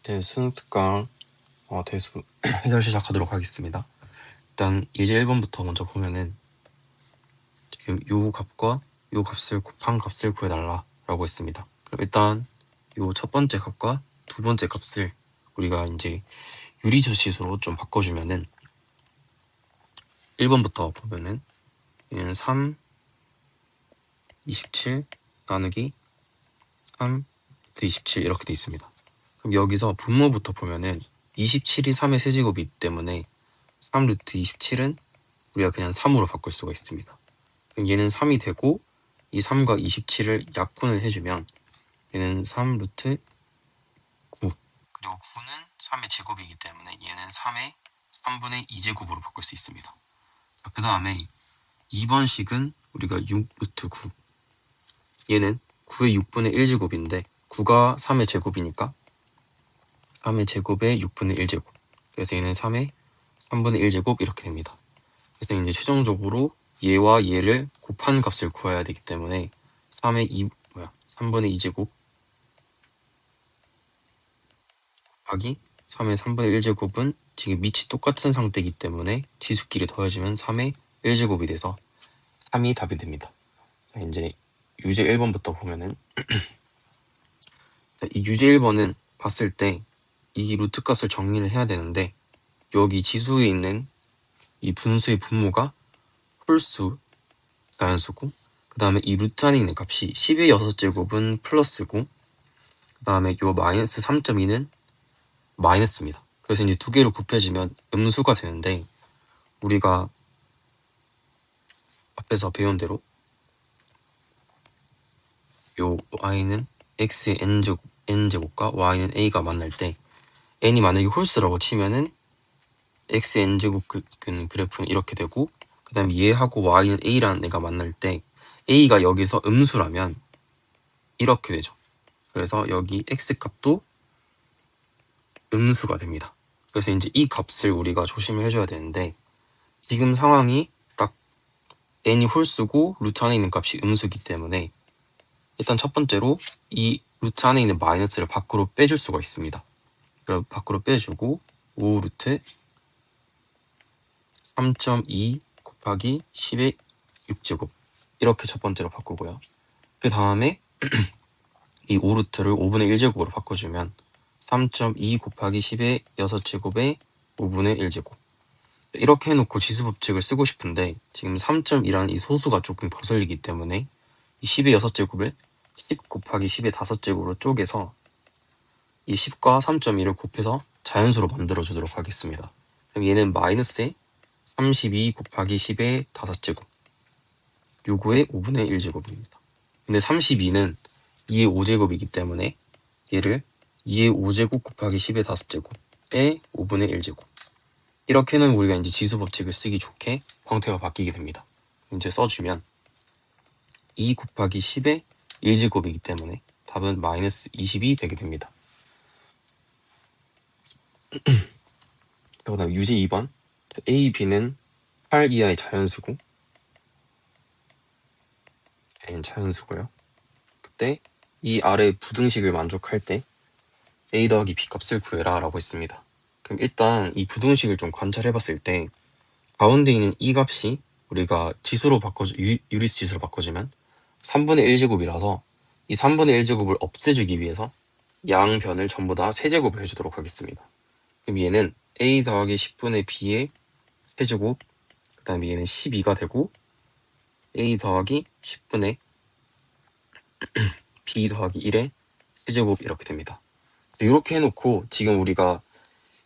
네, 수능 특강 대수 해설 시작하도록 하겠습니다. 일단 예제 1번부터 먼저 보면은 지금 요 값과 요 값을 곱한 값을 구해달라 라고 했습니다. 그럼 일단 요 첫 번째 값과 두 번째 값을 우리가 이제 유리수식으로 좀 바꿔주면은 1번부터 보면은 얘는 3, 27 나누기 3, 27 이렇게 돼 있습니다. 그럼 여기서 분모부터 보면은 27이 3의 세제곱이기 때문에 3 루트 27은 우리가 그냥 3으로 바꿀 수가 있습니다. 그럼 얘는 3이 되고 이 3과 27을 약분을 해주면 얘는 3 루트 9 그리고 9는 3의 제곱이기 때문에 얘는 3의 3분의 2제곱으로 바꿀 수 있습니다. 그 다음에 2번 식은 우리가 6 루트 9 얘는 9의 6분의 1제곱인데 9가 3의 제곱이니까 3의 제곱에 6분의 1제곱 그래서 얘는 3의 3분의 1제곱 이렇게 됩니다. 그래서 이제 최종적으로 얘와 얘를 곱한 값을 구해야 되기 때문에 3분의 2제곱 곱하기 3의 3분의 1제곱은 지금 밑이 똑같은 상태이기 때문에 지수끼리 더해지면 3의 1제곱이 돼서 3이 답이 됩니다. 자, 이제 유제 1번부터 보면은 자, 이 유제 1번은 봤을 때 이 루트 값을 정리를 해야 되는데 여기 지수에 있는 이 분수의 분모가 홀수 자연수고 그 다음에 이 루트 안에 있는 값이 10의 6제곱은 플러스고 그 다음에 요 마이너스 3.2는 마이너스입니다. 그래서 이제 두 개를 곱해지면 음수가 되는데 우리가 앞에서 배운 대로 요 y는 x의 n제곱과 y는 a가 만날 때 n이 만약에 홀수라고 치면은 x n제곱 그래프는 이렇게 되고 그 다음에 얘하고 y는 a라는 애가 만날 때 a가 여기서 음수라면 이렇게 되죠. 그래서 여기 x값도 음수가 됩니다. 그래서 이제 이 값을 우리가 조심을 해줘야 되는데 지금 상황이 딱 n이 홀수고 루트 안에 있는 값이 음수이기 때문에 일단 첫 번째로 이 루트 안에 있는 마이너스를 밖으로 빼줄 수가 있습니다. 그럼 밖으로 빼주고 5 루트 3.2 곱하기 10의 6제곱 이렇게 첫 번째로 바꾸고요. 그 다음에 이 5 루트를 5분의 1제곱으로 바꿔주면 3.2 곱하기 10의 6제곱에 5분의 1제곱 이렇게 해놓고 지수법칙을 쓰고 싶은데 지금 3.2라는 이 소수가 조금 거슬리기 때문에 이 10의 6제곱을 10 곱하기 10의 5제곱으로 쪼개서 이 10과 3.2를 곱해서 자연수로 만들어 주도록 하겠습니다. 그럼 얘는 마이너스에 32 곱하기 10의 5제곱 요거의 5분의 1제곱입니다. 근데 32는 2의 5제곱이기 때문에 얘를 2의 5제곱 곱하기 10의 5제곱에 5분의 1제곱 이렇게는 우리가 이제 지수법칙을 쓰기 좋게 형태가 바뀌게 됩니다. 이제 써주면 2 곱하기 10의 1제곱이기 때문에 답은 마이너스 20이 되게 됩니다. 자, 그다음 유제 2번 A, B는 8 이하의 자연수고 A는 자연수고요. 그때 이 아래 부등식을 만족할 때 A 더하기 B 값을 구해라 라고 했습니다. 그럼 일단 이 부등식을 좀 관찰해 봤을 때 가운데 있는 이 값이 우리가 지수로 유리수 지수로 바꿔주면 3분의 1제곱이라서 이 3분의 1제곱을 없애주기 위해서 양변을 전부 다 세제곱을 해주도록 하겠습니다. 그럼 얘는 A 더하기 10분의 B의 세제곱 그 다음에 얘는 12가 되고 A 더하기 10분의 B 더하기 1의 세제곱 이렇게 됩니다. 이렇게 해놓고 지금 우리가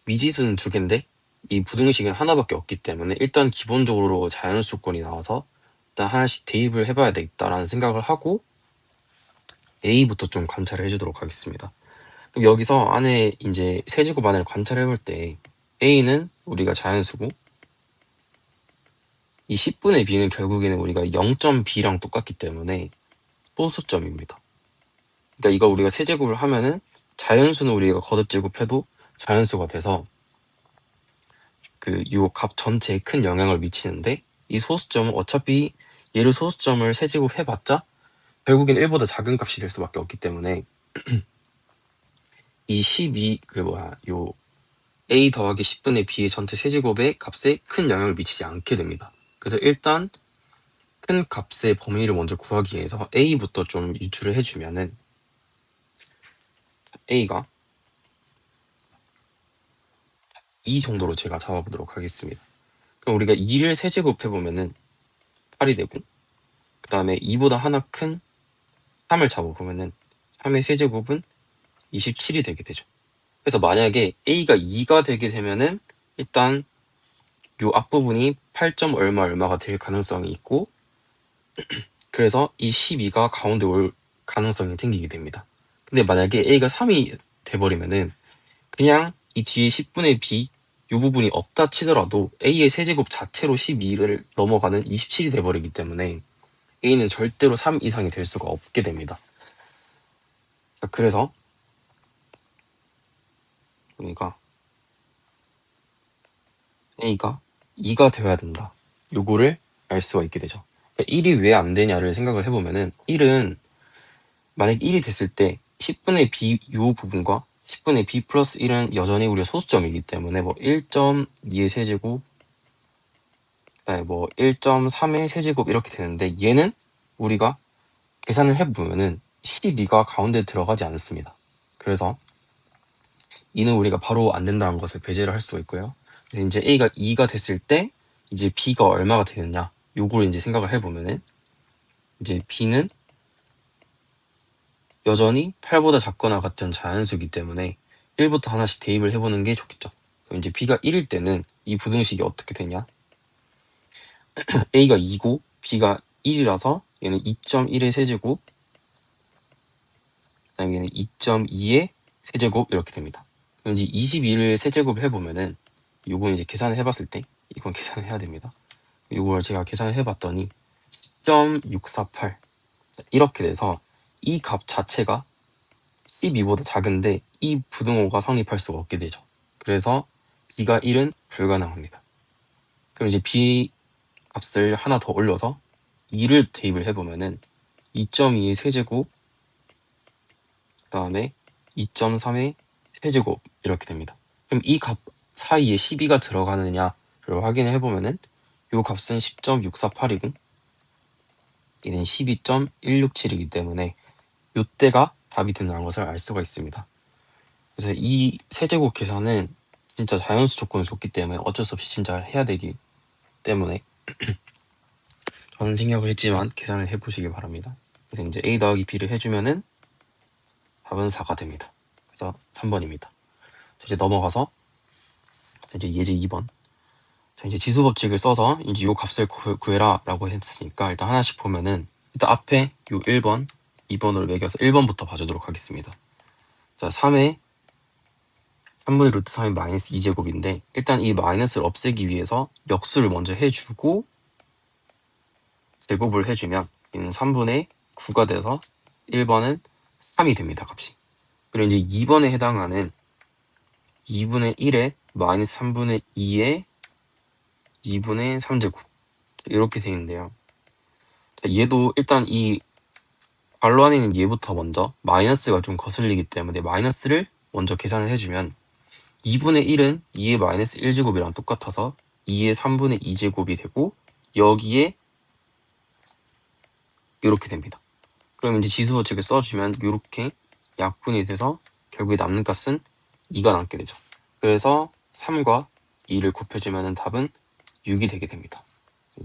미지수는 2개인데 이 부등식은 하나밖에 없기 때문에 일단 기본적으로 자연수권이 나와서 일단 하나씩 대입을 해봐야 되겠다라는 생각을 하고 A부터 좀 관찰을 해주도록 하겠습니다. 그럼 여기서 안에 이제 세제곱 안을 관찰해 볼 때 A는 우리가 자연수고 이 10분의 B는 결국에는 우리가 0.B랑 똑같기 때문에 소수점입니다. 그러니까 이거 우리가 세제곱을 하면은 자연수는 우리가 거듭제곱해도 자연수가 돼서 요 값 전체에 큰 영향을 미치는데 이 소수점은 어차피 얘를 소수점을 세제곱 해봤자 결국엔 1보다 작은 값이 될 수밖에 없기 때문에 이 12, 요 a 더하기 10분의 b의 전체 세제곱의 값에 큰 영향을 미치지 않게 됩니다. 그래서 일단 큰 값의 범위를 먼저 구하기 위해서 a부터 좀 유출을 해주면은 a가 2 정도로 제가 잡아보도록 하겠습니다. 그럼 우리가 2를 세제곱해보면은 8이 되고, 그 다음에 2보다 하나 큰 3을 잡아보면은 3의 세제곱은 27이 되게 되죠. 그래서 만약에 a가 2가 되게 되면은 일단 요 앞부분이 8점 얼마 얼마가 될 가능성이 있고, 그래서 이 12가 가운데 올 가능성이 생기게 됩니다. 근데 만약에 a가 3이 돼버리면은 그냥 이 뒤에 10분의 b 이 부분이 없다 치더라도 a의 세제곱 자체로 12를 넘어가는 27이 돼버리기 때문에 a는 절대로 3 이상이 될 수가 없게 됩니다. 자, 그래서 우리가 a가 2가 되어야 된다. 요거를 알 수가 있게 되죠. 1이 왜 안 되냐를 생각을 해보면은 1은 만약 1이 됐을 때 10분의 b 요 부분과 10분의 b 플러스 1은 여전히 우리가 소수점이기 때문에 뭐 1.2의 세제곱, 그다음에 뭐 1.3의 세제곱 이렇게 되는데 얘는 우리가 계산을 해보면은 12가 가운데 들어가지 않습니다. 그래서 이는 우리가 바로 안 된다는 것을 배제를 할 수가 있고요. 그래서 이제 a가 2가 됐을 때 이제 b가 얼마가 되느냐 요걸 이제 생각을 해보면은 이제 b는 여전히 8보다 작거나 같은 자연수이기 때문에 1부터 하나씩 대입을 해보는 게 좋겠죠. 그럼 이제 b가 1일 때는 이 부등식이 어떻게 되냐? a가 2고 b가 1이라서 얘는 2.1의 세제곱, 그다음에 얘는 2.2의 세제곱 이렇게 됩니다. 그럼 이제 22를 세제곱 해보면은 요건 이제 계산을 해봤을 때 이건 계산을 해야 됩니다. 요걸 제가 계산을 해봤더니 10.648 이렇게 돼서 이 값 자체가 12보다 작은데 이 부등호가 성립할 수가 없게 되죠. 그래서 b가 1은 불가능합니다. 그럼 이제 b 값을 하나 더 올려서 2를 대입을 해보면은 2.2의 세제곱, 그 다음에 2.3의 세제곱 이렇게 됩니다. 그럼 이 값 사이에 12가 들어가느냐를 확인을 해보면은 이 값은 10.648이고 얘는 12.167이기 때문에 이때가 답이 된다는 것을 알 수가 있습니다. 그래서 이 세제곱 계산은 진짜 자연수 조건을 줬기 때문에 어쩔 수 없이 진짜 해야 되기 때문에 저는 생략을 했지만 계산을 해보시기 바랍니다. 그래서 이제 a 더하기 b를 해주면은 답은 4가 됩니다. 그래서 3번입니다. 이제 넘어가서 이제 예제 2번. 자, 이제 지수 법칙을 써서 이제 요 값을 구해라 라고 했으니까 일단 하나씩 보면은 일단 앞에 요 1번, 2번으로 매겨서 1번부터 봐주도록 하겠습니다. 자, 3의 3분의 루트 3의 마이너스 2제곱인데 일단 이 마이너스를 없애기 위해서 역수를 먼저 해주고 제곱을 해주면 얘는 3분의 9가 돼서 1번은 3이 됩니다. 값이. 그리고 이제 2번에 해당하는 2분의 1에 마이너스 3분의 2에 2분의 3제곱 이렇게 되어 있는데요. 자, 얘도 일단 이 괄호 안에 있는 얘부터 먼저 마이너스가 좀 거슬리기 때문에 마이너스를 먼저 계산을 해주면 2분의 1은 2의 마이너스 1제곱이랑 똑같아서 2의 3분의 2제곱이 되고 여기에 이렇게 됩니다. 그럼 이제 지수 법칙을 써주면 이렇게 약분이 돼서 결국에 남는 값은 2가 남게 되죠. 그래서 3과 2를 곱해주면 답은 6이 되게 됩니다.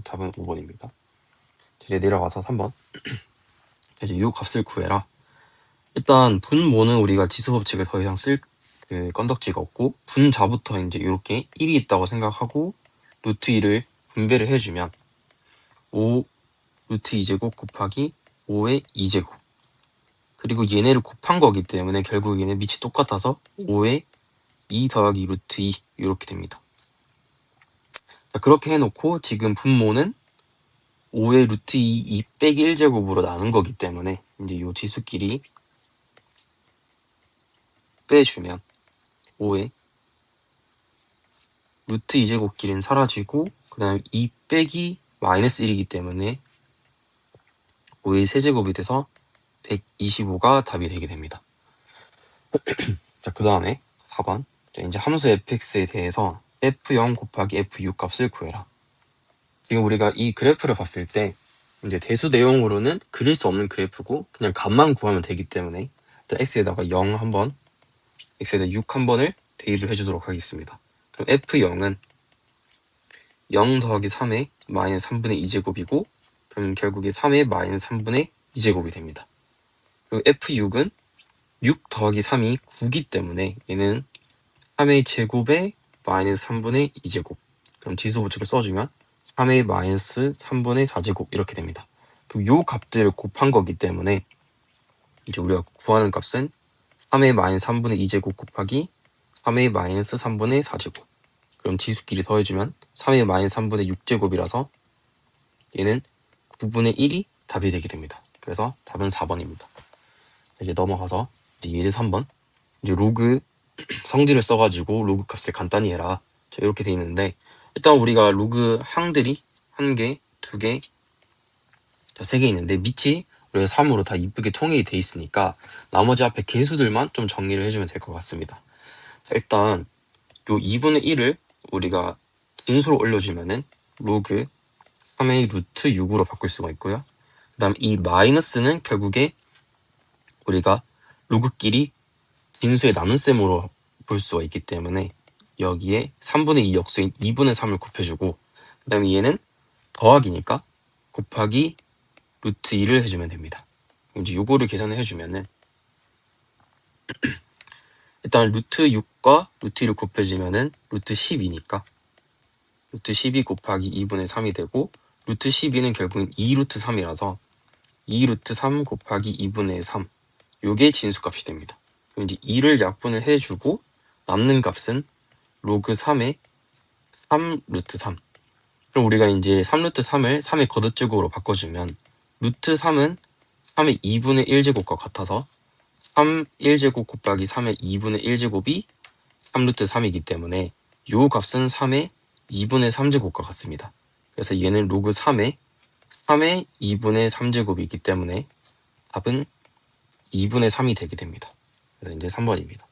답은 5번입니다. 이제 내려가서 3번. 이제 이 값을 구해라. 일단 분모는 우리가 지수 법칙을 더 이상 쓸 그 건덕지가 없고 분자부터 이제 이렇게 1이 있다고 생각하고 루트 2를 분배를 해주면 5 루트 2제곱 곱하기 5의 2제곱 그리고 얘네를 곱한 거기 때문에 결국 얘네 밑이 똑같아서 5의 2 더하기 루트 2 이렇게 됩니다. 자, 그렇게 해놓고 지금 분모는 5의 루트 2 빼기 1제곱으로 나눈 거기 때문에 이제 요 지수끼리 빼주면 5의 루트 2제곱끼리는 사라지고 그 다음에 2 빼기 마이너스 1이기 때문에 5의 세제곱이 돼서 125가 답이 되게 됩니다. 자, 그 다음에 4번. 자, 이제 함수 fx에 대해서 f0 곱하기 f6 값을 구해라. 지금 우리가 이 그래프를 봤을 때 이제 대수 내용으로는 그릴 수 없는 그래프고 그냥 값만 구하면 되기 때문에 일단 x에다가 0 한번, x에다 6 한번을 대입을 해주도록 하겠습니다. 그럼 f0은 0 더하기 3의 마이너스 3분의 2제곱이고 그럼 결국에 3의 마이너스 3분의 2제곱이 됩니다. 그리고 f6은 6 더하기 3이 9기 때문에 얘는 3의 제곱에 마이너스 3분의 2제곱. 그럼 지수보충을 써주면 3의 마이너스 3분의 4제곱 이렇게 됩니다. 그럼 요 값들을 곱한 거기 때문에 이제 우리가 구하는 값은 3의 마이너스 3분의 2제곱 곱하기 3의 마이너스 3분의 4제곱. 그럼 지수끼리 더해주면 3의 마이너스 3분의 6제곱이라서 얘는 9분의 1이 답이 되게 됩니다. 그래서 답은 4번입니다. 이제 넘어가서 이제 예제 3번. 이제 로그 성질을 써가지고 로그 값을 간단히 해라. 자, 이렇게 돼 있는데 일단 우리가 로그 항들이 1개, 2개, 자, 3개 있는데 밑이 우리가 3으로 다 이쁘게 통일이 돼 있으니까 나머지 앞에 개수들만 좀 정리를 해주면 될 것 같습니다. 자, 일단 요 2분의 1을 우리가 진수로 올려주면은 로그 3의 루트 6으로 바꿀 수가 있고요. 그 다음 이 마이너스는 결국에 우리가 로그끼리 진수의 나눗셈으로 볼 수가 있기 때문에 여기에 3분의 2 역수인 2분의 3을 곱해주고 그 다음에 얘는 더하기니까 곱하기 루트 2를 해주면 됩니다. 이제 요거를 계산을 해주면은 일단 루트 6과 루트 2를 곱해주면은 루트 12니까 루트 12 곱하기 2분의 3이 되고 루트 12는 결국은 2루트 3이라서 2루트 3 곱하기 2분의 3 요게 진수값이 됩니다. 그럼 이제 2를 약분을 해주고 남는 값은 로그 3의 3루트 3. 그럼 우리가 이제 3루트 3을 3의 거듭제곱으로 바꿔주면 루트 3은 3의 2분의 1제곱과 같아서 3 1제곱 곱하기 3의 2분의 1제곱이 3루트 3이기 때문에 요 값은 3의 2분의 3제곱과 같습니다. 그래서 얘는 로그 3의 2분의 3제곱이기 때문에 답은 2분의 3이 되게 됩니다. 그래서 이제 3번입니다.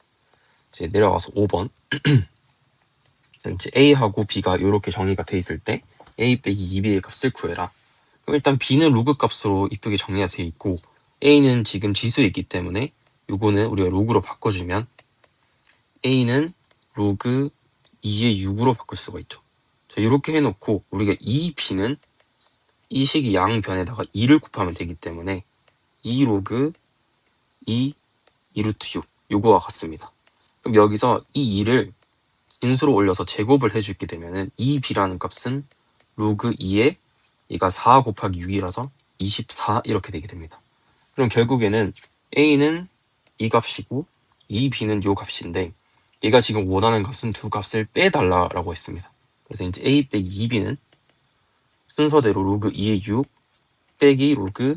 이제 내려가서 5번. 이제 A하고 B가 이렇게 정의가 돼 있을 때 A 빼기 2B의 값을 구해라. 그럼 일단 B는 로그 값으로 이쁘게 정리가 돼 있고 A는 지금 지수에 있기 때문에 요거는 우리가 로그로 바꿔주면 A는 로그 2의 6으로 바꿀 수가 있죠. 자, 이렇게 해놓고 우리가 이 B는 이 식이 양변에다가 2를 곱하면 되기 때문에 2 로그 2 2루트 6 요거와 같습니다. 그럼 여기서 이 2를 진수로 올려서 제곱을 해주게 되면은 이 B라는 값은 로그 2에 얘가 4 곱하기 6이라서 24 이렇게 되게 됩니다. 그럼 결국에는 A는 이 값이고 이 B는 요 값인데 얘가 지금 원하는 값은 두 값을 빼달라라고 했습니다. 그래서 이제 A 빼기 2B는 순서대로 로그 2의 6 빼기 로그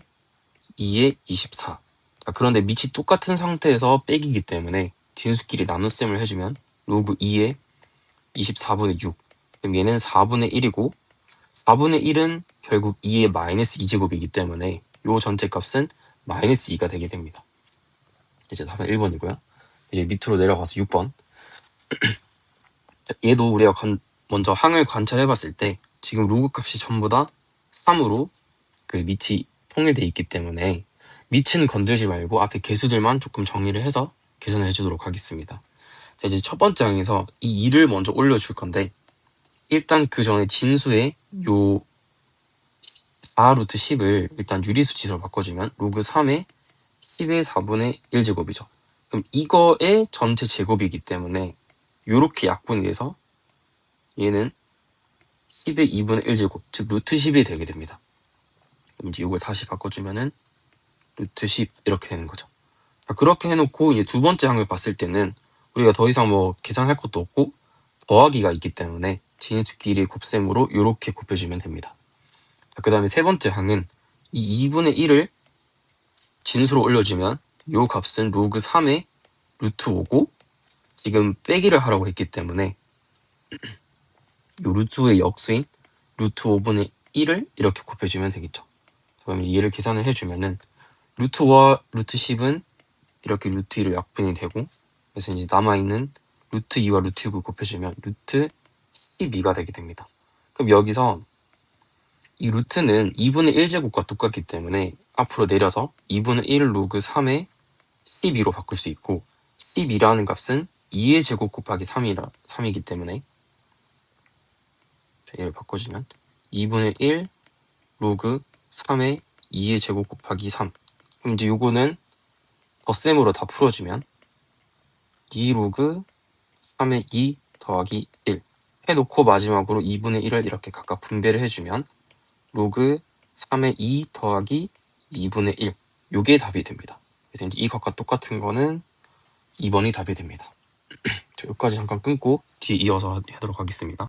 2의 24. 자, 그런데 밑이 똑같은 상태에서 빼기이기 때문에 진수끼리 나눗셈을 해주면 로그 2의 24분의 6. 그럼 얘는 4분의 1이고 4분의 1은 결국 2의 마이너스 2제곱이기 때문에 요 전체 값은 마이너스 2가 되게 됩니다. 이제 답은 1번이고요. 이제 밑으로 내려가서 6번. 자, 얘도 우리가 먼저 항을 관찰해 봤을 때 지금 로그 값이 전부 다 3으로 그 밑이 통일돼 있기 때문에 밑은 건들지 말고 앞에 개수들만 조금 정리를 해서 계산을 해주도록 하겠습니다. 자, 이제 첫 번째 항에서 이 2를 먼저 올려줄 건데 일단 그 전에 진수에 요 4루트 10을 일단 유리수 지수로 바꿔주면 로그 3의 10의 4분의 1제곱이죠. 그럼 이거의 전체 제곱이기 때문에 요렇게 약분이 돼서 얘는 10의 2분의 1제곱, 즉 루트 10이 되게 됩니다. 그럼 이제 이걸 다시 바꿔주면은 루트 10 이렇게 되는 거죠. 자, 그렇게 해놓고 이제 두 번째 항을 봤을 때는 우리가 더 이상 뭐 계산할 것도 없고 더하기가 있기 때문에 진수끼리 곱셈으로 이렇게 곱해주면 됩니다. 자, 그 다음에 세 번째 항은 이 2분의 1을 진수로 올려주면 요 값은 로그 3의 루트 5고 지금 빼기를 하라고 했기 때문에 요 루트의 역수인 루트 5분의 1을 이렇게 곱해주면 되겠죠. 그럼 얘를 계산을 해주면은 루트 5와 루트 10은 이렇게 루트 2로 약분이 되고 그래서 이제 남아있는 루트 2와 루트 6을 곱해주면 루트 12가 되게 됩니다. 그럼 여기서 이 루트는 2분의 1제곱과 똑같기 때문에 앞으로 내려서 2분의 1 로그 3의 12로 바꿀 수 있고 12라는 값은 2의 제곱 곱하기 3이기 때문에 얘를 바꿔주면 2분의 1 로그 3의 2의 제곱 곱하기 3. 그럼 이제 요거는 덧셈으로 다 풀어주면 2 로그 3의 2 더하기 1 해놓고 마지막으로 2분의 1을 이렇게 각각 분배를 해주면 로그 3의 2 더하기 2분의 1 요게 답이 됩니다. 그래서 이제 이 값과 똑같은 거는 2번이 답이 됩니다. 여기까지 잠깐 끊고 뒤에 이어서 하도록 하겠습니다.